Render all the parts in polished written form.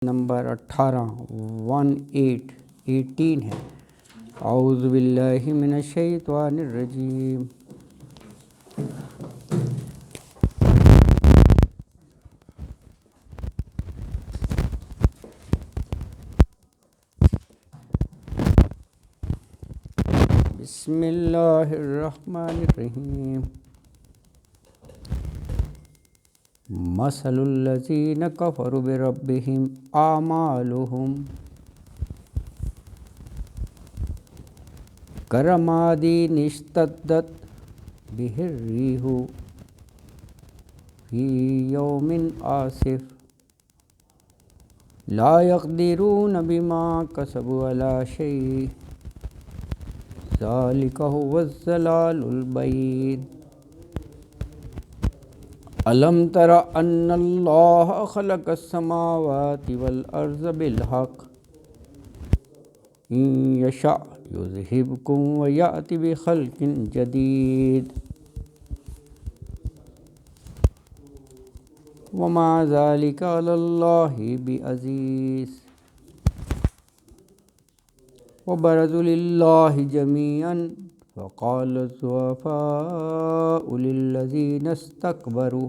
Number 18 ہے۔ اعوذ باللہ من الشیطان الرجیم۔ بسم اللہ الرحمن الرحیم۔ مثل الذین کفروا بربہم اعمالہم کرماد اشتدت بہ الریح فی یوم عاصف لا یقدرون بما کسبوا علی شیء ذلک هو الضلال البعید۔ الم تر ان اللہ خلق السماوات والارض بالحق ان یشاء یذہبکم ویأتی بخلق جدید وما ذلک علی اللہ بعزیز۔ وبرزوا للہ جمیعا وقال الضعفاء للذین استکبروا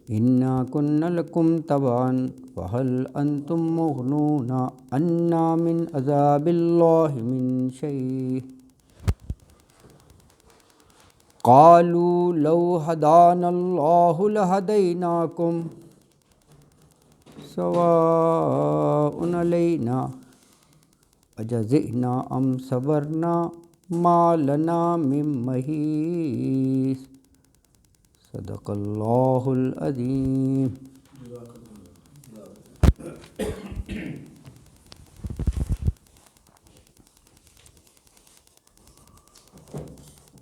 انا کنا لکم تبعا فہل انتم مغنون عنا من عذاب اللہ من شیء قالوا لو ہدانا اللہ لہدیناکم سواء علینا اجزعنا ام صبرنا ما لنا من محیص۔ صدق اللہ العظیم۔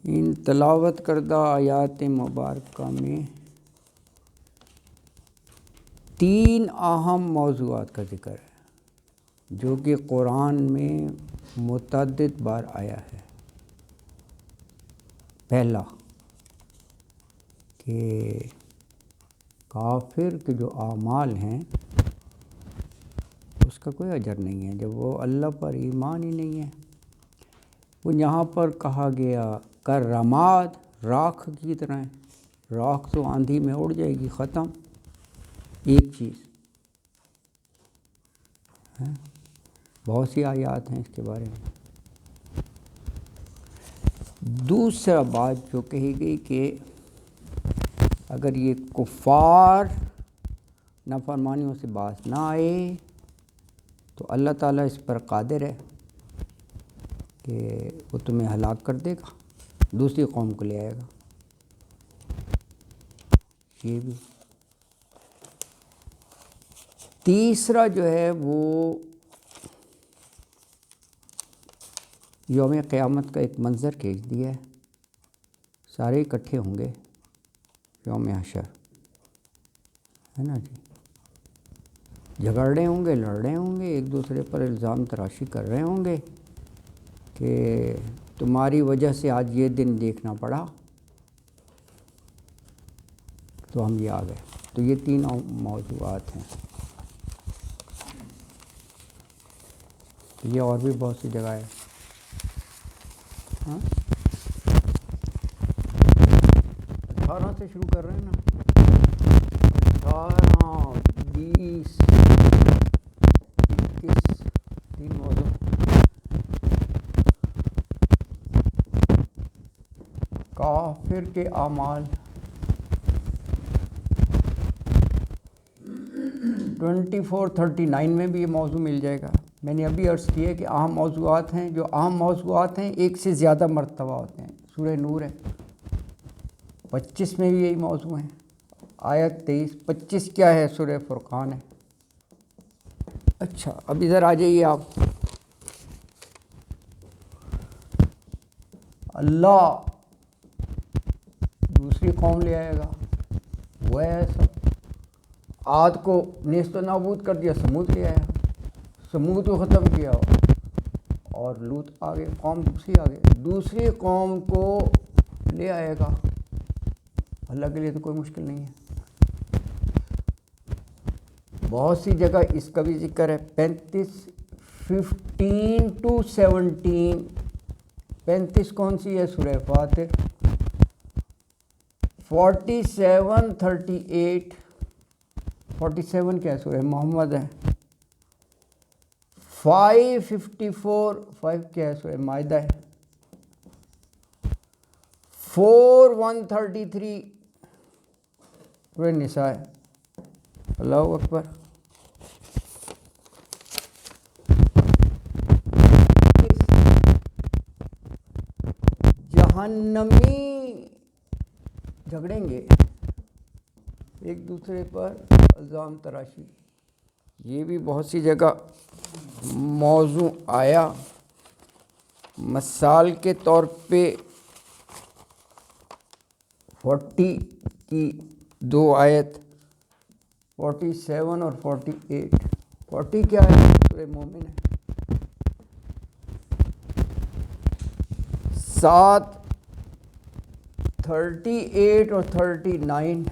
ان تلاوت کردہ آیات مبارکہ میں 3 اہم موضوعات کا ذکر ہے جو کہ قرآن میں متعدد بار آیا ہے۔ پہلا کہ کافر کے جو اعمال ہیں اس کا کوئی اجر نہیں ہے جب وہ اللہ پر ایمان ہی نہیں ہے۔ وہ یہاں پر کہا گیا کر رماد، راکھ کی طرح ہے۔ راکھ تو آندھی میں اڑ جائے گی، ختم ایک چیز ہے۔ بہت سی آیات ہیں اس کے بارے میں۔ دوسرا بات جو کہی گئی کہ اگر یہ کفار نافرمانیوں سے باز نہ آئے تو اللہ تعالیٰ اس پر قادر ہے کہ وہ تمہیں ہلاک کر دے گا، دوسری قوم کو لے آئے گا۔ یہ بھی تیسرا جو ہے وہ یوم قیامت کا ایک منظر کھینچ دیا ہے۔ سارے اکٹھے ہوں گے یوم حشر، ہے نا جی۔ جھگڑ رہے ہوں گے، لڑ رہے ہوں گے، ایک دوسرے پر الزام تراشی کر رہے ہوں گے کہ تمہاری وجہ سے آج یہ دن دیکھنا پڑا تو ہم یہ آ گئے۔ تو یہ 3 موضوعات ہیں۔ یہ اور بھی بہت سی جگہ ہے۔ 18 سے شروع کر رہے ہیں نا، 18 20 21 3 موضوع۔ کافر کے اعمال 2439 میں بھی یہ موضوع مل جائے گا۔ میں نے ابھی عرض کیا کہ اہم موضوعات ہیں، جو اہم موضوعات ہیں ایک سے زیادہ مرتبہ ہوتے ہیں۔ سورہ نور ہے 25 میں بھی یہی موضوع ہیں، آیت 23 25 کیا ہے؟ سورہ فرقان ہے۔ اچھا اب ادھر آ جائیے آپ۔ اللہ دوسری قوم لے آئے گا، وہ ایسا عاد کو نیست و نابود کر دیا، سمود لے آیا، سمود کو ختم کیا اور لوط آگے، قوم دوسری آگے، دوسری قوم کو لے آئے گا۔ اللہ کے لیے تو کوئی مشکل نہیں ہے۔ بہت سی جگہ اس کا بھی ذکر ہے. 35 15 to 17. 35 کون سی ہے؟ سورہ فاتر. 47 38. 47 کیا ہے؟ سورہ محمد ہے. 5 54. 5 کیا ہے؟ سورہ مائدہ ہے. 4 133 سورہ نساء ہے. اللہ اکبر. جہنمی جھگڑیں گے ایک دوسرے پر الزام تراشی. یہ بھی بہت سی جگہ موضوع آیا. مثال کے طور پہ 40 کی 2 آیت 47 اور 48. 40 کیا ہے؟ سورہ مومن ہے. 7 38 اور 39.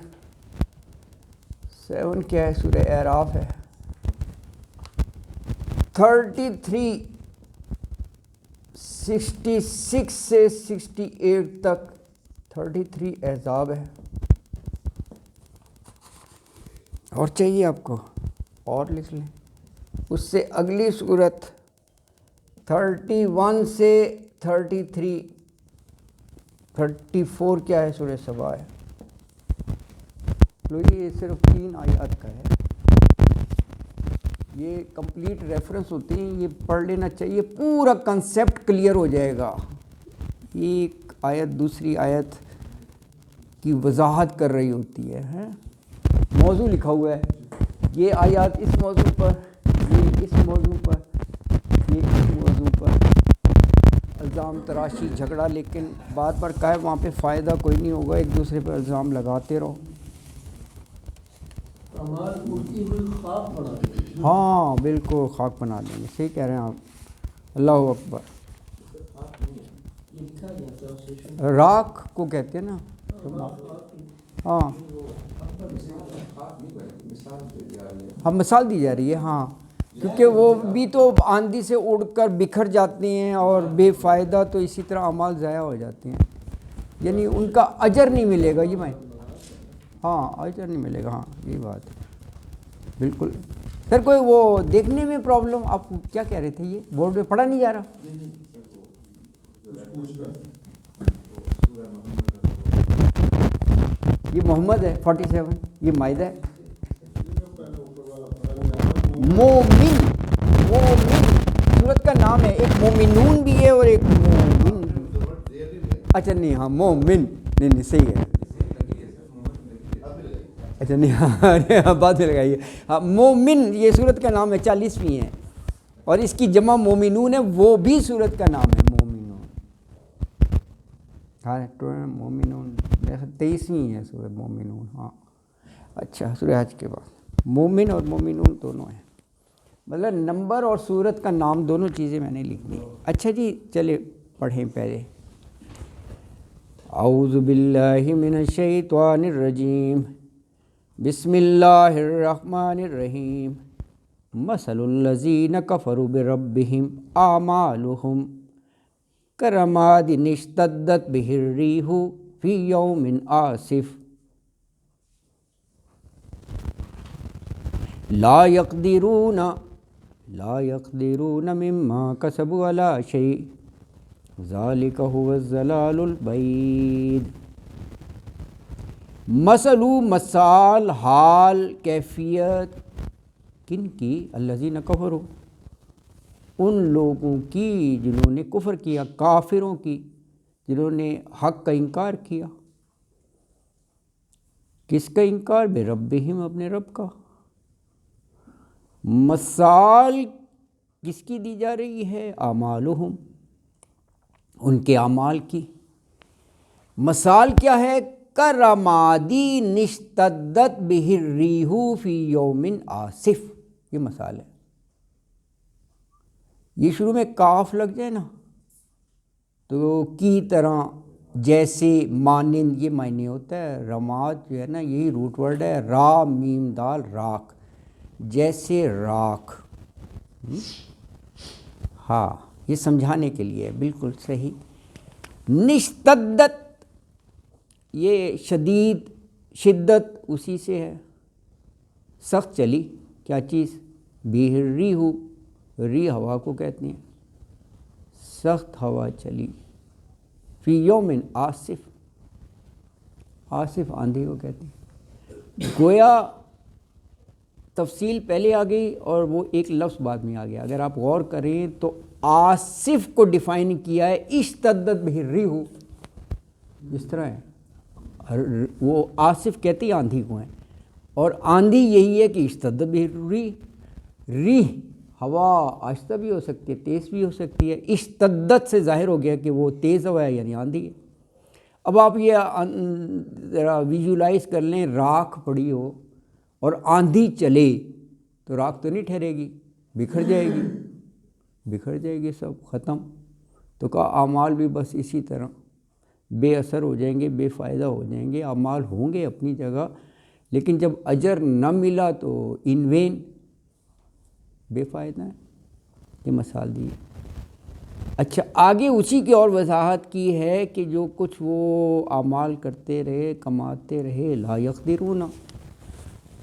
7 کیا ہے؟ سورہ اعراف ہے. 33 66 سے 68 تک 33 احزاب ہے. اور چاہیے آپ کو اور لکھ لیں. اس سے اگلی صورت 31 سے 33. 34 کیا ہے؟ سورہ سبا ہے. یہ صرف 3 آیات کا ہے. یہ کمپلیٹ ریفرنس ہوتے ہیں، یہ پڑھ لینا چاہیے. پورا کنسیپٹ کلیئر ہو جائے گا. ایک آیت دوسری آیت کی وضاحت کر رہی ہوتی ہے. موضوع لکھا ہوا ہے، یہ آیات اس موضوع پر، یہ اس موضوع پر، یہ اس موضوع پر. الزام تراشی جھگڑا، لیکن بات پر کا ہے وہاں پہ فائدہ کوئی نہیں ہوگا. ایک دوسرے پر الزام لگاتے رہو. ہاں بالکل خاک بنا دیں گے. صحیح کہہ رہے ہیں آپ. اللہ اکبر. راکھ کو کہتے ہیں نا. ہاں ہاں مثال دی جا رہی ہے. ہاں کیونکہ وہ بھی تو آندھی سے اڑ کر بکھر جاتے ہیں اور بے فائدہ، تو اسی طرح اعمال ضائع ہو جاتے ہیں. یعنی ان کا اجر نہیں ملے گا. یہ میں ہاں اجر نہیں ملے گا. ہاں یہی بات ہے بالکل. سر کوئی وہ دیکھنے میں پرابلم، آپ کیا کہہ رہے تھے؟ یہ بورڈ پہ پڑھا نہیں جا رہا. یہ محمد ہے 47. یہ مائدہ ہے. مومن، مومن سورت کا نام ہے. ایک مومنون بھی ہے اور ایک مومن. اچھا نہیں، ہاں مومن نہیں صحیح ہے. اچھا نہیں ہاں بعد میں لگائیے. ہاں مومن یہ سورت کا نام ہے. 40ویں ہے اور اس کی جمع مومنون ہے. وہ بھی سورت کا نام ہے مومنون. ہاں مومنون 23ویں ہے سورت مومنون. ہاں اچھا سورہ حج کے بعد مومن اور مومنون دونوں ہیں. مطلب نمبر اور سورت کا نام دونوں چیزیں میں نے لکھ دی. اچھا جی چلے پڑھیں پہلے. اعوذ باللہ من الشیطان الرجیم. بسم اللہ الرحمن الرحیم. مثل الذین کفروا بربہم اعمالہم کرماد اشتدت بہ الریح فی یوم عاصف لا يقدرون مما کسبوا علی شیء ذالک هو الضلال البعید. مثال حال کیفیت کن کی؟ الذین کفروا ان لوگوں کی جنہوں نے کفر کیا، کافروں کی جنہوں نے حق کا انکار کیا. کس کا انکار؟ بربہم اپنے رب کا. مثال کس کی دی جا رہی ہے؟ اعمالہم ان کے اعمال کی. مثال کیا ہے؟ کرمادی اشتدت بہ الریح فی یوم عاصف. یہ مثال ہے. یہ شروع میں کاف لگ جائے نا تو کی طرح، جیسے، مانند، یہ معنی ہوتا ہے. رماد جو ہے نا یہی روٹ ورڈ ہے. را میم دال راکھ. جیسے راکھ. ہاں یہ سمجھانے کے لیے بالکل صحیح. نشتدت یہ شدید شدت اسی سے ہے. سخت چلی کیا چیز؟ بِرِّیحُ ری ہوا کو کہتے ہیں. سخت ہوا چلی. فی یومن آصف آصف آندھی کو کہتے ہیں. گویا تفصیل پہلے آ گئی اور وہ ایک لفظ بعد میں آ گیا. اگر آپ غور کریں تو آصف کو ڈیفائن کیا ہے اشتدت بہ الرِّیحُ اس طرح ہے. وہ آصف کہتے ہیں آندھی کو ہیں اور آندھی یہی ہے کہ اشتدت بہ الرِّیح. ریح ہوا آہستہ بھی ہو سکتی ہے تیز بھی ہو سکتی ہے. اشتدت سے ظاہر ہو گیا کہ وہ تیز ہوا ہے یعنی آندھی ہے. اب آپ یہ ذرا ویژولائز کر لیں راکھ پڑی ہو اور آندھی چلے تو راکھ تو نہیں ٹھہرے گی, بکھر جائے گی, بکھر جائے گی سب ختم. تو کہا اعمال بھی بس اسی طرح بے اثر ہو جائیں گے, بے فائدہ ہو جائیں گے. اعمال ہوں گے اپنی جگہ لیکن جب اجر نہ ملا تو ان وین بے فائدہ ہے. یہ مثال دی. اچھا آگے اسی کی اور وضاحت کی ہے کہ جو کچھ وہ اعمال کرتے رہے کماتے رہے لا یقدرون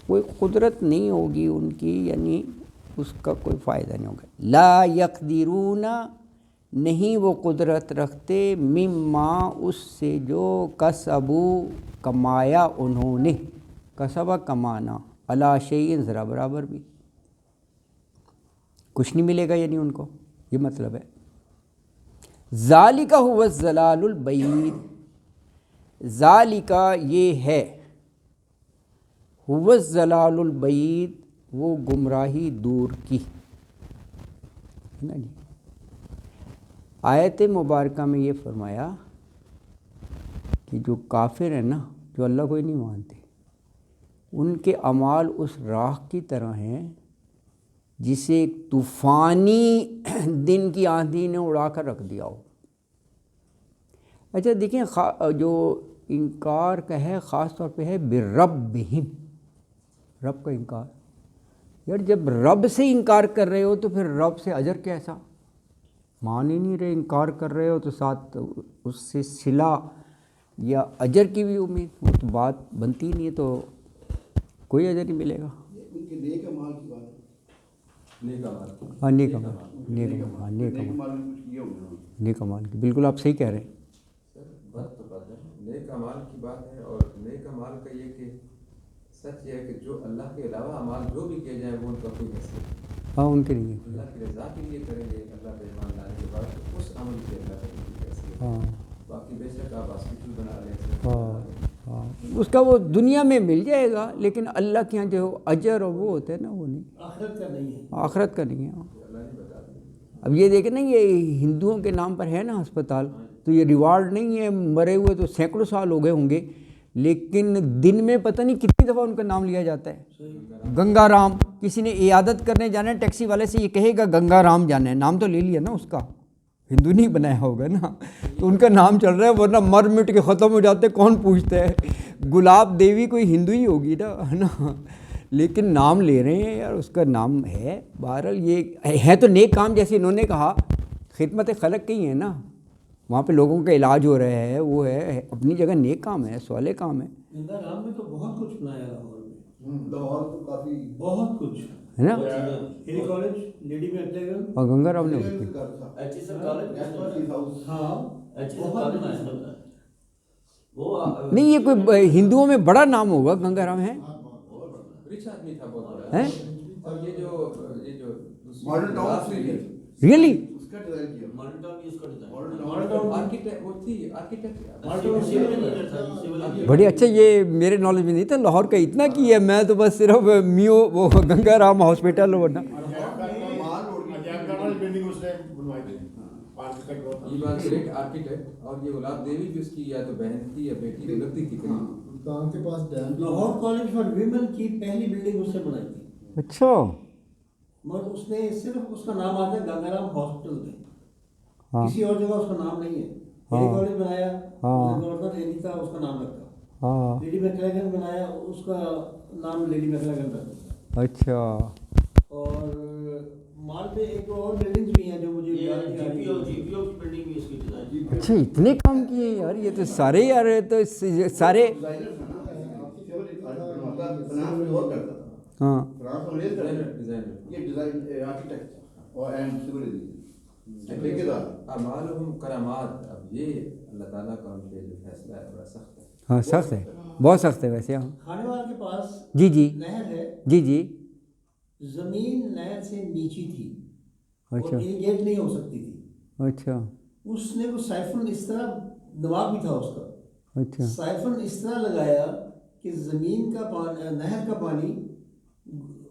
کوئی قدرت نہیں ہوگی ان کی یعنی اس کا کوئی فائدہ نہیں ہوگا. لا یقدرون نہیں وہ قدرت رکھتے مما اس سے جو کسبو کمایا انہوں نے. کسبہ کمانا علی شیء ذرا برابر بھی کچھ نہیں ملے گا یعنی ان کو یہ مطلب ہے. ذالک هو الضلال البعید ذالک یہ ہے هو الضلال البعید وہ گمراہی دور کی ہے نا جی. آیت مبارکہ میں یہ فرمایا کہ جو کافر ہیں نا جو اللہ کو ہی نہیں مانتے ان کے اعمال اس راکھ کی طرح ہیں جسے ایک طوفانی دن کی آندھی نے اڑا کر رکھ دیا ہو. اچھا دیکھیں جو انکار کا ہے خاص طور پہ ہے بربہم رب کا انکار. یار جب رب سے انکار کر رہے ہو تو پھر رب سے اجر کیسا؟ مان ہی نہیں رہے, انکار کر رہے ہو تو ساتھ اس سے صلہ یا اجر کی بھی امید, وہ تو بات بنتی نہیں ہے تو کوئی اجر نہیں ملے گا. ہاں نیک امال کی بالکل آپ صحیح کہہ رہے ہیں. نیک امال کی بات ہے اور نیک امال کا یہ کہ سچ یہ ہے کہ جو اللہ کے علاوہ امال جو بھی کیے جائیں وہ ان کا کوئی حیثیت ہاں ان کے لیے اللہ کی رضا کے لیے کریں گے. اللہ پہ ایمان لانے کے بعد تو اس عمل کی اللہ کا کوئی حیثیت. ہاں باقی بے شک آپ ہاسپٹل بنا لیں ہاں اس کا وہ دنیا میں مل جائے گا لیکن اللہ کے یہاں جو اجر اور وہ ہوتا ہے نا وہ نہیں, آخرت کا نہیں ہے. آخرت کا نہیں ہے. اللہ نہیں بتا دیں. اب یہ دیکھیں نا یہ ہندوؤں کے نام پر ہے نا ہسپتال تو یہ ریوارڈ نہیں ہے. مرے ہوئے تو سینکڑوں سال ہو گئے ہوں گے لیکن دن میں پتہ نہیں کتنی دفعہ ان کا نام لیا جاتا ہے. گنگا رام کسی نے عیادت کرنے جانا ہے ٹیکسی والے سے یہ کہے گا گنگا رام جانا ہے, نام تو لے لیا نا اس کا, ہندو نہیں بنایا ہوگا نا تو ان کا نام چل رہا ہے ورنہ مر مٹ کے ختم ہو جاتے کون پوچھتا ہے. گلاب دیوی کوئی ہندو ہی ہوگی نا ہے نا لیکن نام لے رہے ہیں یار اس کا نام ہے. بہرحال یہ ہے تو نیک کام جیسے انہوں نے کہا خدمت خلق کی ہیں نا, وہاں پہ لوگوں کا علاج ہو رہا ہے وہ ہے اپنی جگہ نیک کام ہے صالح کام ہے. گنگا رام میں تو بہت کچھ بنایا لاہور میں. لاہور تو کافی بہت کچھ ہے نا. ہیری کالج لیڈی میکلیگن اور گنگا رام نے ہاں بہت بنایا. نہیں یہ کوئی ہندوؤں میں بڑا نام ہوگا گنگا رام ہے رچ آدمی تھا بہت بڑا. اور یہ جو ماڈل ٹاؤن ریئلی اس کا ڈیزائن کیا. ماڈل ٹاؤن بھی اس کا ڈیزائن. ماڈل ٹاؤن آرکیٹیکٹ وہ تھی architect model town civil engineer تھا. بڑی اچھا یہ میرے نالج میں نہیں تھا لاہور کا اتنا کی ہے. میں تو بس صرف میو وہ گنگا رام ہاسپٹل ورنہ یہ بات گریٹ آرکیٹیکٹ. اور یہ اولاد دیوی بھی اس کی یا تو بہن تھی یا بیٹی لگتی تھی کام کے پاس لاہور کالج فار ویمن کی پہلی بلڈنگ اس نے بنائی تھی. اچھا مگر اس نے صرف اس کا نام آتا ہے گنگا رام ہاسپٹل میں, ہاں کسی اور جگہ اس کا نام نہیں ہے. ہیری کالج بنایا گورنر ہیری تھا اس کا نام رکھا. ہاں لیڈی میکلیگن بنایا اس کا نام لیڈی میکلیگن رکھا. اچھا اور مال پہ ایک اور بلڈنگز بھی ہیں جو مجھے یاد نہیں آ رہی جی پی او کی بلڈنگ بھی اس کی ڈیزائن اچھا اتنے کام کیے یار، یہ تو سارے یار تو سارے فنانس میں اور کرتا تھا، ہاں فنانس انگریز کرتا تھا، ڈیزائنر یہ ڈیزائن آرکیٹیکٹ تھا اور اینڈ سول انجینئر ٹھیکیدار۔ اعمالہم کرامات، اب یہ اللہ تعالیٰ کا ان پہ جو فیصلہ ہے بڑا سخت ہے۔ ہاں سخت ہے، بہت سخت ہے ویسے. ہاں کھانے والے کے پاس جی جی نہر ہے، جی جی. زمین نہر سے نیچی تھی اور اچھا اریگیٹ نہیں ہو سکتی تھی. اچھا اس نے وہ سائفن اس طرح، دماغ بھی تھا اس کا، اچھا سائفن اس طرح لگایا کہ زمین کا پانی، نہر کا پانی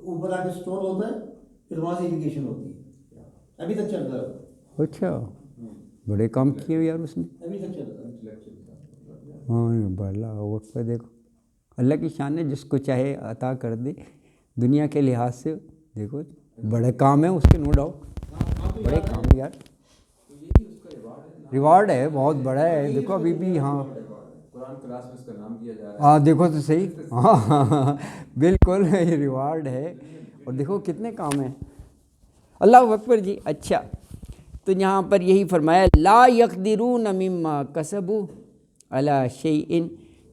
اوپر آ کے اسٹور ہوتا ہے، پھر وہاں سے اریگیشن ہوتی ہے. ابھی تک چل رہا ہے، اچھا بڑے کام کیے یار اس نے. ابھی تک چل رہا ہے. ہاں بڑا وقت پہ دیکھو اللہ کی شان ہے، جس کو چاہے عطا کر دے. دنیا کے لحاظ سے دیکھو بڑے کام ہیں اس کے، نو ڈاؤٹ بڑے کام ہیں یار. ریوارڈ ہے بہت بڑا ہے. دیکھو ابھی بھی ہاں قرآن کلاس میں اس کا نام دیا جا رہا ہے. ہاں دیکھو تو صحیح. ہاں بالکل یہ ریوارڈ ہے. اور دیکھو کتنے کام ہیں. اللہ اکبر جی. اچھا تو یہاں پر یہی فرمایا لا یقدرون مما کسبوا علی شیء،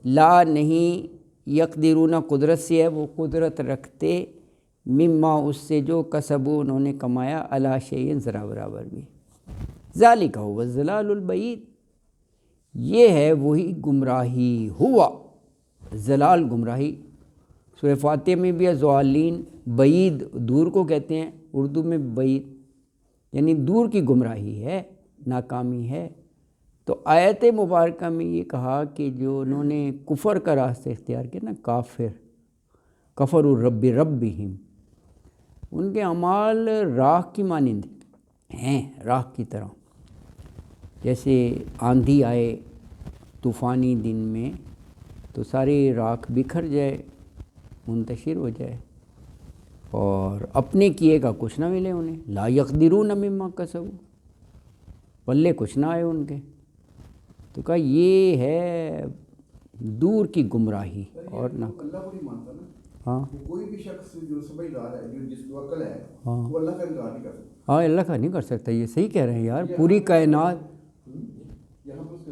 لا نہیں، یقدرون قدرت سے ہے، وہ قدرت رکھتے، مما اس سے جو کسبوا انہوں نے کمایا، علی شیء ذرا برابر بھی. ذالک هو الضلال البعید، یہ ہے وہی گمراہی. ہوا ضلال گمراہی. سورہ فاتحہ میں بھی ہے ضالین، بعید دور کو کہتے ہیں، اردو میں بعید یعنی دور کی گمراہی ہے، ناکامی ہے. تو آیت مبارکہ میں یہ کہا کہ جو انہوں نے کفر کا راستہ اختیار کیا نا، کافر، کفروا رب ربہم، ان کے اعمال راکھ کی مانند ہیں، راکھ کی طرح. جیسے آندھی آئے طوفانی دن میں تو ساری راکھ بکھر جائے، منتشر ہو جائے، اور اپنے کیے کا کچھ نہ ملے انہیں. لا یقدرون مما کسبوا، پلے کچھ نہ آئے ان کے. تو کہا یہ ہے دور کی گمراہی. اور نہ اللہ کو نہیں مانتا نا. ہاں کوئی بھی شخص جو سمجھدار ہے، جو جس کو عقل ہے، ہاں وہ اللہ کا انکار نہیں کر سکتا. ہاں اللہ کا نہیں کر سکتا. یہ صحیح کہہ رہے ہیں یار. پوری کائنات، یہاں پر اس کا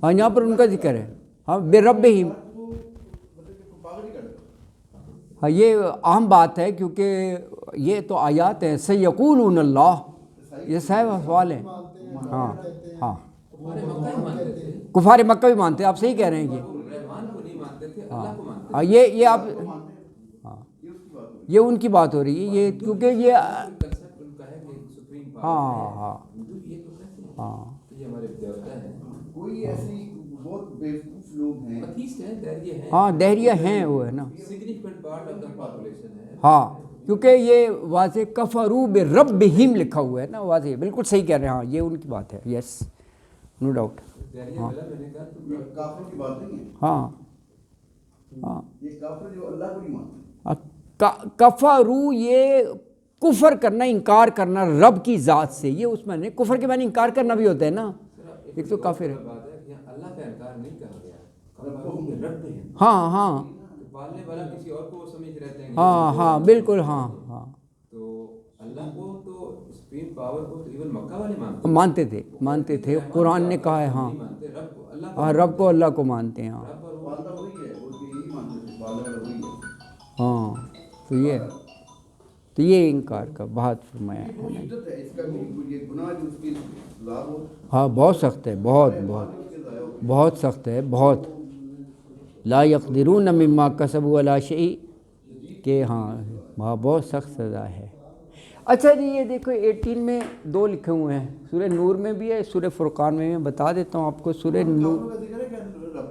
ہاں یہاں پر ان کا ذکر ہے. ہاں بے ربہم. مطلب کہ پاگل نہیں کرتا. ہاں یہ اہم بات ہے کیونکہ یہ تو آیات ہیں. سیقولون اللہ، یہ صاحب سوال ہیں. ہاں ہاں ہمارے مکہ ہی مانتے تھے، کفار مکہ بھی مانتے ہیں. آپ صحیح کہہ رہے ہیں یہ. رحمان کو نہیں مانتے تھے، اللہ کو مانتے ہاں یہ آپ ہاں یہ اس کی بات ہوئی. یہ ان کی بات ہو رہی ہے. یہ کیونکہ یہ تھے. کنسپٹ ان کا ہے کہ سپریم پاور ہاں ہے. ہاں ہندو بھی یہ تو کہتے ہیں ہاں کہ یہ ہمارے دیوتا ہیں. کوئی ایسی بہت بیوقوف لوگ ہیں. اتھیسٹ ہیں، دہریے ہیں. ہاں دہریہ ہیں وہ ہے نا. Significant part of the population ہے. ہاں کیونکہ یہ واضح کفروا بربہم لکھا ہوا ہے نا، واضح بالکل صحیح کہہ رہے ہیں. ہاں یہ ان کی بات ہے. یس نو ڈاؤٹ. دہریہ ملا میں نے کہا تو یہ کافر کی بات نہیں ہے. ہاں ہاں یہ کافر جو اللہ کو نہیں مانتے. کفروا یہ کفر کرنا، انکار کرنا رب کی ذات سے. یہ اس میں کفر کے معنی انکار کرنا بھی ہوتا ہے نا. ایک تو کافر ہے. بات ہے کہ یہاں اللہ کا انکار نہیں کہا گیا، کفروا رب ہیں. ہاں ہاں پالنے والا کسی اور کو وہ سمجھ رہتے ہیں. ہاں ہاں بالکل. ہاں ہاں تو اللہ کو تو سپریم پاور کو تو ایون مکہ والے مانتے مانتے تھے. قرآن نے کہا ہے. ہاں نہیں مانتے رب کو، اللہ کو ہاں رب کو اللہ کو مانتے ہیں. ہاں رب اور وہ والدہ وہی ہے، وہ بھی یہی مانتے تھے. والدہ وہی ہے. ہاں تو یہ انکار کا بات فرمایا ہے. وہ شدت ہے اس کا. یہ گناہ جو اس کی لاغ ہو. ہاں بہت سخت ہے. بہت بہت سخت ہے. بہت. لا یقدرون مما کسبوا علی شیء کہ ہاں وہاں بہت سخت سزا ہے. اچھا جی یہ دیکھو 18 میں 2 لکھے ہوئے ہیں. سورہ نور میں بھی ہے، سورہ فرقان میں بتا دیتا ہوں آپ کو. سورہ نور کافر کا ذکر ہے کہ رب،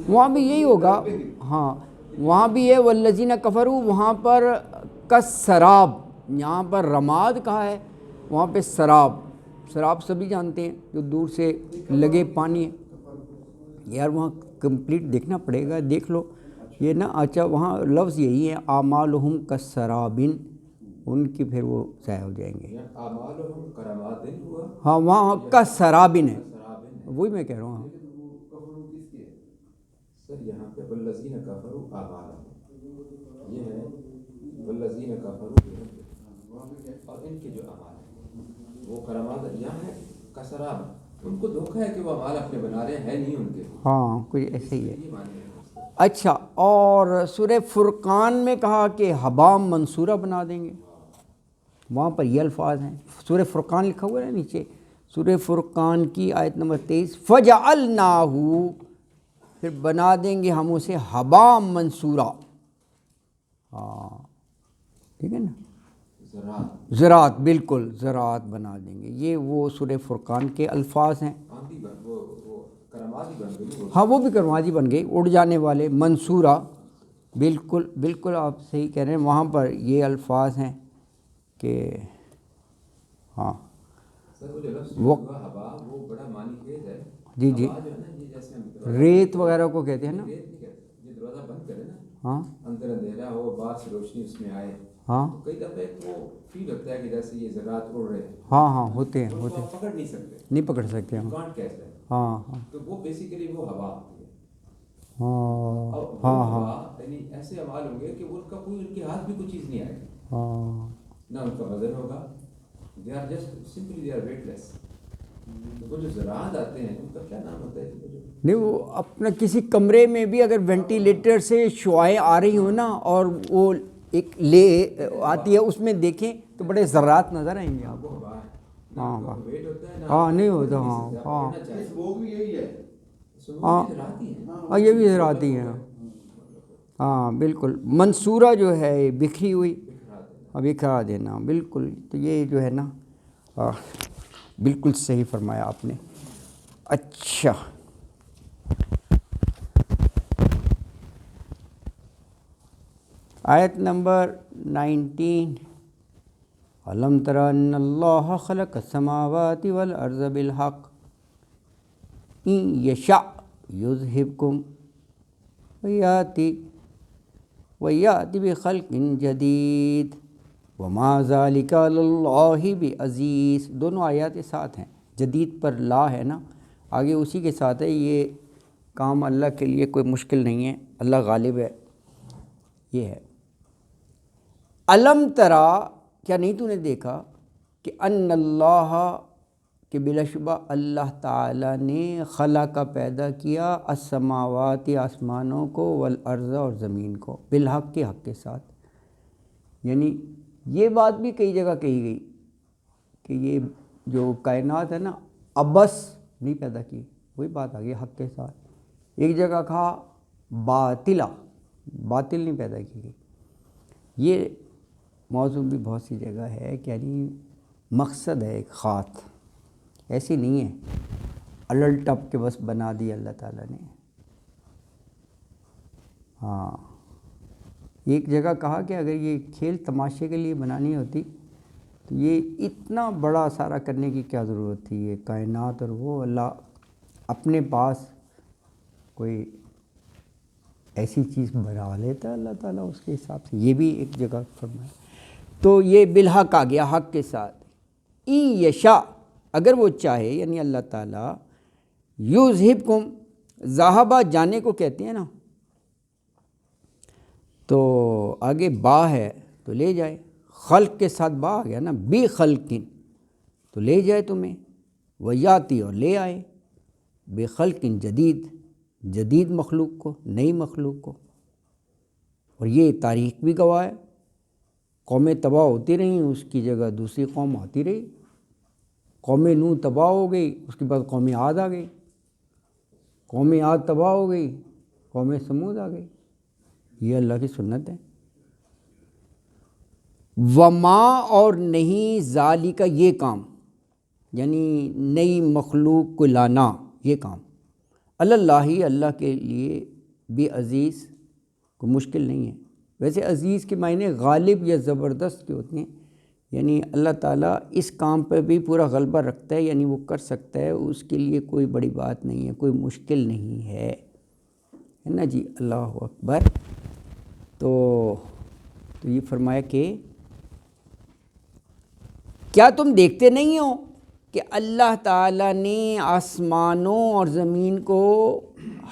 وہاں بھی یہی ہوگا. ہاں وہاں بھی ہے والذین کفروا. وہاں پر کسراب، یہاں پر رماد کہا ہے، وہاں پہ سراب. سراب سبھی جانتے ہیں جو دور سے لگے پانی ہے. یار وہاں کمپلیٹ دیکھنا پڑے گا. دیکھ لو یہ نا. اچھا وہاں لفظ یہی ہے اعمالہم کسراب، ان کی پھر وہ ضائع ہو جائیں گے. اعمالہم کرامات ہوا. ہاں وہاں کسراب ہے، سرابن وہی میں کہہ رہا ہوں. سر یہاں پہ والذین کفروا اعمالہم. یہ ہے والذین کفروا بربہم، اور ان کے جو اعمال ہیں وہ کرامات یہاں ہے کسراب، ان کو دھوکہ ہے کہ وہ اعمال اپنے بنا رہے ہیں نہیں ان کے، ہاں کچھ ایسے ہی ہے. یہ معنی ہے اس کا. اچھا، اور سورہ فرقان میں کہا کہ حبام منصورہ بنا دیں گے، وہاں پر یہ الفاظ ہیں. سورہ فرقان لکھا ہوا ہے نیچے، سورہ فرقان کی آیت نمبر 23، فَجَعَلْنَاهُ، پھر بنا دیں گے ہم اسے حبام منصورہ. ہاں ٹھیک ہے نا، زراعت، بالکل زراعت بنا دیں گے. یہ وہ سورہ فرقان کے الفاظ ہیں. آندھی وہ کرامات ہی بن گئی وہ. ہاں وہ بھی کرمادی بن گئی، اڑ جانے والے منصورہ. بالکل بالکل آپ صحیح کہہ رہے ہیں، وہاں پر یہ الفاظ ہیں کہ ہاں سر وہ جو لفظ وہ ہوا ہوا وہ بڑا معنی خیز ہے. جی جی، ہوا جو ہے نا یہ جیسے ہم دروازہ ریت وغیرہ کو کہتے ہیں نا. ریت نہیں کہتے، یہ دروازہ بند کرے نا، ہاں اندر اندھیرا ہو باہر سے روشنی اس میں آئے، ہاں تو کئی دفعہ وہ فیل ہوتا ہے کہ جیسے یہ ذرات اڑ رہے ہیں. ہاں ہاں ہوتے ہیں ان کو ہوتے ہیں، آپ پکڑ نہیں سکتے، نہیں پکڑ سکتے ہم. کانٹ کیچ ہے. ہاں ہاں تو وہ بیسیکلی وہ ہوا ہوتی ہے. ہاں اور وہ ہاں ہاں ہوا یعنی ایسے اعمال ہوں گے کہ ان کا کوئی ان کے ہاتھ بھی کوئی چیز نہیں آئے گی، ہاں. نہ ان کا وزن ہوگا. They are just simply they are weightless. وہ جو زراعت آتے ہیں ان کا کیا نام ہوتا ہے؟ نہیں وہ اپنا کسی کمرے میں بھی اگر وینٹیلیٹر سے شعائیں آ رہی ہوں نا اور وہ ایک لے آتی ہے اس میں دیکھیں تو بڑے ذرات نظر آئیں گے آپ وہ کو. ہوا ہے، نہ ہاں ان کا ہاں ویٹ ہوتا ہے، نہ ہاں نہیں آپ ہوتا. پکڑ ہاں سکتے، آپ ہاں پکڑنا چاہیں. وہ بھی یہی ہے. ہاں وہ زراعت ہی ہے. ہاں یہ بھی زراعتی ہیں. ہاں بالکل، منصورہ جو ہے بکھری ہوئی، بکھرا دینا. بالکل، تو یہ جو ہے نا بالکل صحیح فرمایا آپ نے. اچھا، آیت نمبر 19، أَلَمْ تَرَ أَنَّ اللَّهَ خَلَقَ السَّمَاوَاتِ وَالْأَرْضَ بِالْحَقِّ إِنْ يَشَأْ يُذْهِبْكُمْ وَيَأْتِ بِخَلْقٍ جَدِيدٍ وَمَا ذَلِكَ عَلَى اللَّهِ بِعَزِيزٍ. دونوں آیات ساتھ ہیں، جدید پر لا ہے نا، آگے اسی کے ساتھ ہے. یہ کام اللہ کے لیے کوئی مشکل نہیں ہے، اللہ غالب ہے. یہ ہے علم ترا، کیا نہیں تو نے دیکھا کہ ان اللہ، کہ بلا شبہ اللہ تعالیٰ نے خلق پیدا کیا السماوات آسمانوں کو والارض اور زمین کو بالحق کے حق کے ساتھ. یعنی یہ بات بھی کئی جگہ کہی گئی کہ یہ جو کائنات ہے نا ابس نہیں پیدا کی، وہی بات آ گئی حق کے ساتھ. ایک جگہ کہا باطلا، باطل نہیں پیدا کی گئی. یہ موضوع بھی بہت سی جگہ ہے کہ یعنی مقصد ہے ایک خاص، ایسی نہیں ہے الل ٹپ کے بس بنا دی اللہ تعالیٰ نے. ہاں ایک جگہ کہا کہ اگر یہ کھیل تماشے کے لیے بنانی ہوتی تو یہ اتنا بڑا سارا کرنے کی کیا ضرورت تھی. یہ کائنات اور وہ اللہ اپنے پاس کوئی ایسی چیز بنا لیتا ہے اللہ تعالیٰ اس کے حساب سے. یہ بھی ایک جگہ فرمایا. تو یہ بالحق آ گیا، حق کے ساتھ. این یشا، اگر وہ چاہے یعنی اللہ تعالیٰ، یذہبکم، ذہبہ جانے کو کہتے ہیں نا، تو آگے با ہے تو لے جائے، خلق کے ساتھ با آ گیا نا، بی خلقن تو لے جائے تمہیں، ویاتی اور لے آئے، بے خلقن جدید، جدید مخلوق کو، نئی مخلوق کو. اور یہ تاریخ بھی گواہ ہے، قومیں تباہ ہوتی رہیں، اس کی جگہ دوسری قوم آتی رہی. قوم نوح تباہ ہو گئی، اس کے بعد قوم عاد آ گئی، قوم عاد تباہ ہو گئی، قوم سمود آ گئی. یہ اللہ کی سنت ہے. وما، اور نہیں، ذالک، یہ کام یعنی نئی مخلوق کو لانا، یہ کام اللہ، اللہ کے لیے بھی عزیز کو مشکل نہیں ہے. ویسے عزیز کے معنی غالب یا زبردست کے ہوتے ہیں، یعنی اللہ تعالیٰ اس کام پہ بھی پورا غلبہ رکھتا ہے، یعنی وہ کر سکتا ہے، اس کے لیے کوئی بڑی بات نہیں ہے، کوئی مشکل نہیں ہے نا جی. اللہ اکبر. تو یہ فرمایا کہ کیا تم دیکھتے نہیں ہو کہ اللہ تعالیٰ نے آسمانوں اور زمین کو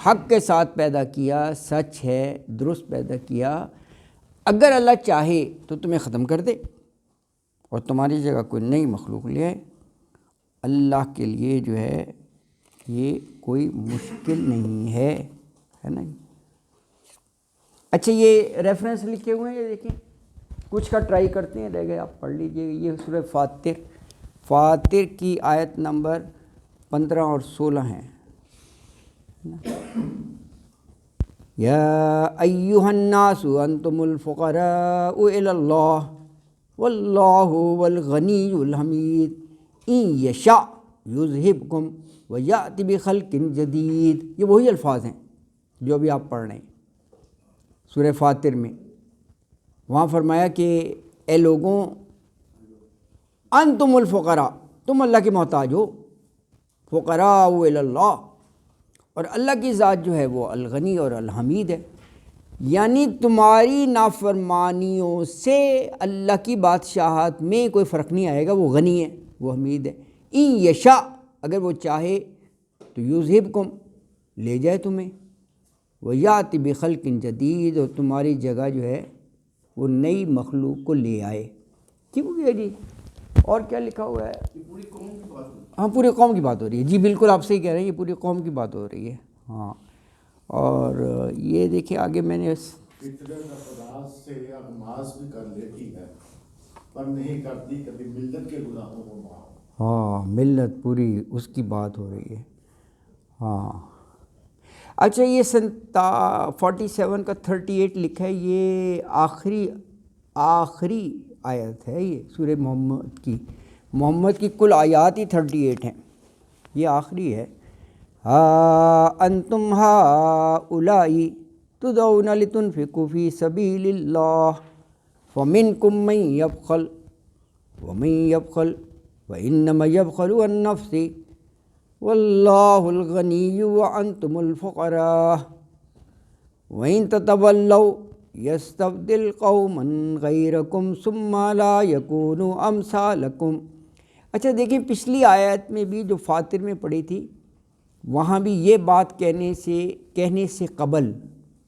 حق کے ساتھ پیدا کیا، سچ ہے، درست پیدا کیا. اگر اللہ چاہے تو تمہیں ختم کر دے اور تمہاری جگہ کوئی نئی مخلوق لے آئے. اللہ کے لیے جو ہے یہ کوئی مشکل نہیں ہے نا. اچھا یہ ریفرنس لکھے ہوئے ہیں، یہ دیکھیں کچھ کا ٹرائی کرتے ہیں، رہ گئے آپ پڑھ لیجئے. یہ سورہ فاتر کی آیت نمبر 15 اور 16 ہیں. یا ایھا الناس انتم الفقراء الی اللہ واللہ هو الغنی الحمید ان یشاء یذہبکم ویأت بخلق جدید. یہ وہی الفاظ ہیں جو ابھی آپ پڑھ رہے ہیں سورہ فاتر میں. وہاں فرمایا کہ اے لوگوں انتم الفقراء، تم اللہ کے محتاج ہو، فقراء الی اللہ، اور اللہ کی ذات جو ہے وہ الغنی اور الحمید ہے. یعنی تمہاری نافرمانیوں سے اللہ کی بادشاہت میں کوئی فرق نہیں آئے گا. وہ غنی ہے، وہ حمید ہے. ان یشاء، اگر وہ چاہے تو یذہبکم، لے جائے تمہیں، ویأت بخلق جدید، اور تمہاری جگہ جو ہے وہ نئی مخلوق کو لے آئے. ٹھیک ہو گیا جی. اور کیا لکھا ہوا ہے؟ یہ پوری قوم کی بات ہے. ہاں پوری قوم کی بات ہو رہی ہے. جی بالکل آپ صحیح کہہ رہے ہیں، یہ پوری قوم کی بات ہو رہی ہے. ہاں اور یہ دیکھیں آگے میں نے فطرت اپراز سے نماز بھی کر لیتی ہے پر نہیں کرتی کبھی ملت کے گناہوں کو معاف. ہاں ملت پوری اس کی بات ہو رہی ہے. ہاں اچھا یہ 47 کا 38 لکھا ہے، یہ آخری آیت ہے یہ سورہ محمد کی کل آیات ہی 38 ہیں، یہ آخری ہے. ہا انتم ہؤلاء تدعون لتنفقوا فی سبیل اللہ فمنکم من یبخل ومن یبخل فانما یبخل عن نفسہ واللہ الغنی وانتم الفقراء وان تتولوا یستبدل قوما غیرکم ثم لا یکونوا امثالکم. اچھا دیکھیں پچھلی آیت میں بھی جو فاتر میں پڑھی تھی، وہاں بھی یہ بات کہنے سے قبل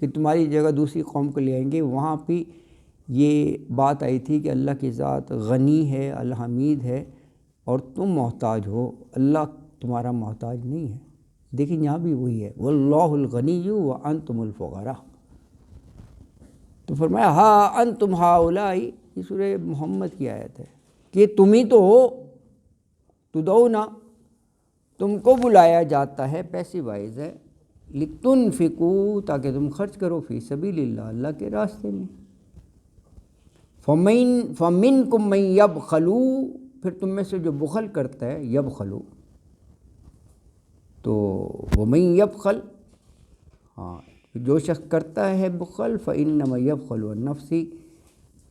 کہ تمہاری جگہ دوسری قوم کو لے آئیں گے، وہاں بھی یہ بات آئی تھی کہ اللہ کی ذات غنی ہے، الحمید ہے، اور تم محتاج ہو، اللہ تمہارا محتاج نہیں ہے. دیکھیں یہاں بھی وہی ہے، واللہ الغنی وانتم الفقراء. تو فرمایا ہا انتم ہؤلاء، یہ سورہ محمد کی آیت ہے کہ تم ہی تو ہو، تدعون، تم کو بلایا جاتا ہے، پیسے وائز ہے، لتنفقوا، تاکہ تم خرچ کرو، فی سبیل اللہ، اللہ کے راستے میں. فمنکم من یبخل، پھر تم میں سے جو بخل کرتا ہے، یبخلو، تو ومن یبخل، ہاں جو شخص کرتا ہے بخل، فانما یبخل عن نفسہ،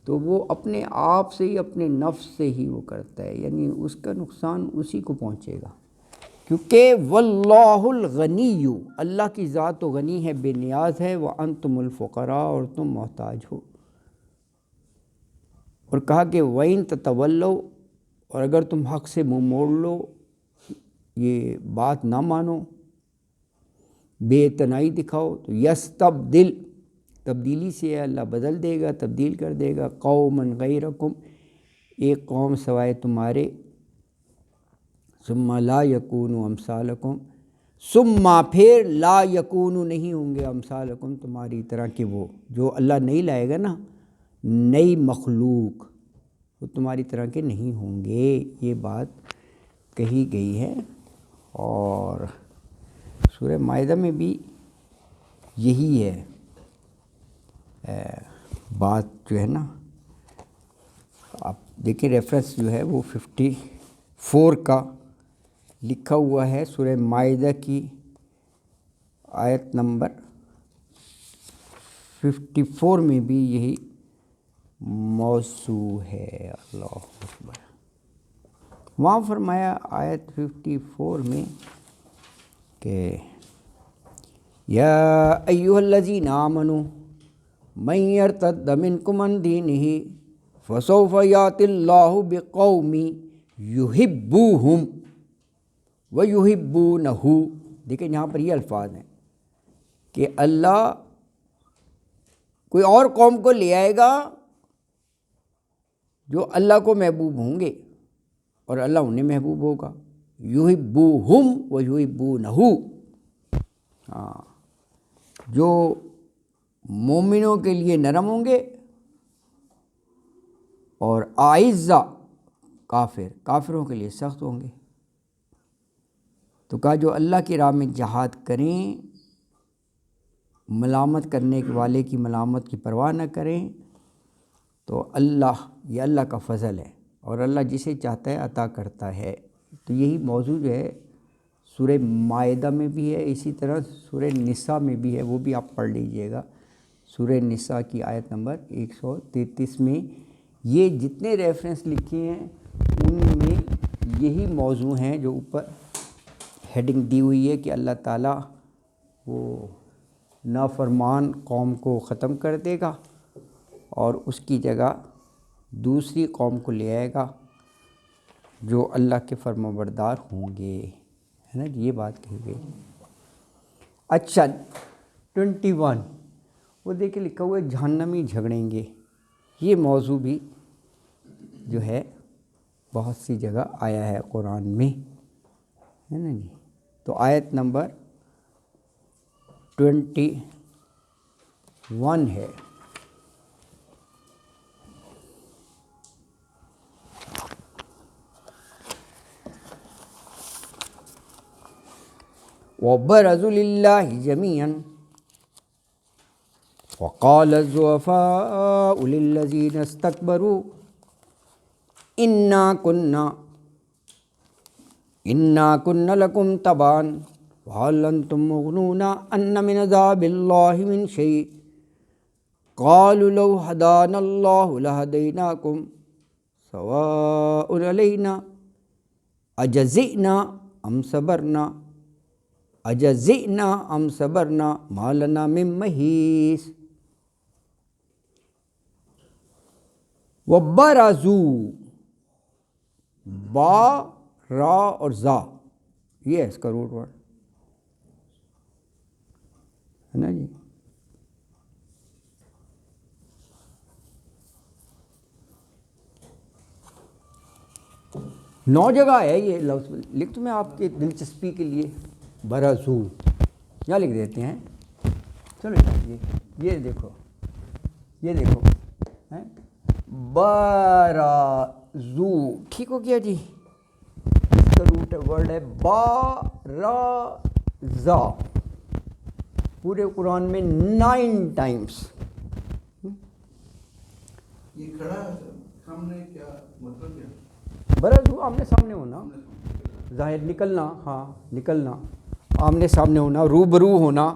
تو وہ اپنے آپ سے ہی، اپنے نفس سے ہی وہ کرتا ہے، یعنی اس کا نقصان اسی کو پہنچے گا. کیونکہ واللہ الغنی، اللہ کی ذات تو غنی ہے، بے نیاز ہے، وانتم الفقراء، اور تم محتاج ہو. اور کہا کہ وَإِن تَتَوَلَّوْا، اور اگر تم حق سے منہ موڑ لو، یہ بات نہ مانو، بے اعتنائی دکھاؤ، تو یستبدل، تبدیلی سے ہے، اللہ بدل دے گا، تبدیل کر دے گا، قوماً غیرکم، ایک قوم سوائے تمہارے، ثم لا یکونوا امثالکم، ثم پھر لا یکونوا، نہیں ہوں گے، امثالکم، تمہاری طرح کے، وہ جو اللہ نہیں لائے گا نا نئی مخلوق، وہ تمہاری طرح کے نہیں ہوں گے. یہ بات کہی گئی ہے. اور سورہ مائدہ میں بھی یہی ہے بات جو ہے نا. آپ دیکھیں ریفرنس جو ہے وہ 54 کا لکھا ہوا ہے، سورہ مائدہ کی آیت نمبر 54 میں بھی یہی موضوع ہے. اللہ اکبر. وہاں فرمایا آیت 54 میں کہ یا ایھا الذین آمنوا من یرتد منکم عن دینہ فسوف یأتی اللہ بقوم یحبوہم ویحبونہ. دیکھیں یہاں پر یہ الفاظ ہیں کہ اللہ کوئی اور قوم کو لے آئے گا جو اللہ کو محبوب ہوں گے اور اللہ انہیں محبوب ہوگا. یحبوہم و یحبونہ. ہاں، جو مومنوں کے لیے نرم ہوں گے اور اعزہ کافروں کے لیے سخت ہوں گے. تو کہا جو اللہ کی راہ میں جہاد کریں، ملامت کرنے والے کی ملامت کی پرواہ نہ کریں، تو یہ اللہ کا فضل ہے اور اللہ جسے چاہتا ہے عطا کرتا ہے. تو یہی موضوع جو ہے سورہ مائدہ میں بھی ہے، اسی طرح سورہ نساء میں بھی ہے، وہ بھی آپ پڑھ لیجئے گا. سورہ نساء کی آیت نمبر 133 میں یہ جتنے ریفرنس لکھے ہیں ان میں یہی موضوع ہیں جو اوپر ہیڈنگ دی ہوئی ہے کہ اللہ تعالیٰ وہ نافرمان قوم کو ختم کر دے گا اور اس کی جگہ دوسری قوم کو لے آئے گا جو اللہ کے فرمانبردار ہوں گے، ہے نا. یہ بات کہی گئی. اچھا 21 وہ دیکھیں لکھا ہوا ہے جہنمی جھگڑیں گے. یہ موضوع بھی جو ہے بہت سی جگہ آیا ہے قرآن میں، ہے نا جی. تو آیت نمبر 21 ہے. وَبَرَزُوا لِلَّهِ جَمِيعًا وَقَالَ الضُّعَفَاءُ لِلَّذِينَ اسْتَكْبَرُوا إِنَّا كُنَّا لَكُمْ تَبَعًا وَهَلْ أَنْتُمْ مُغْنُونَ عَنَّا مِنْ عَذَابِ اللَّهِ مِنْ شَيْءٍ قَالُوا لَوْ هَدَانَا اللَّهُ لَهَدَيْنَاكُمْ سَوَاءٌ عَلَيْنَا أَجَزِعْنَا أَمْ صَبَرْنَا مَا لَنَا مِن مَّحِيصٍ. وَبَرَزُوا، با را اور زا یہ ہے اس کا روٹ ورڈ، ہے نا جی. نو جگہ ہے یہ لفظ. لکھ تو میں آپ کے دلچسپی کے لیے برزو یا لکھ دیتے ہیں. چلو یہ دیکھو برازو ٹھیک ہو گیا جی. اس کا روٹ ورڈ ہے بارازا. پورے قرآن میں 9 ٹائمز. یہ کھڑا سامنے کیا مطلب کیا؟ برزو آمنے سامنے ہونا، ظاہر نکلنا، ہاں نکلنا، آمنے سامنے ہونا، روبرو ہونا،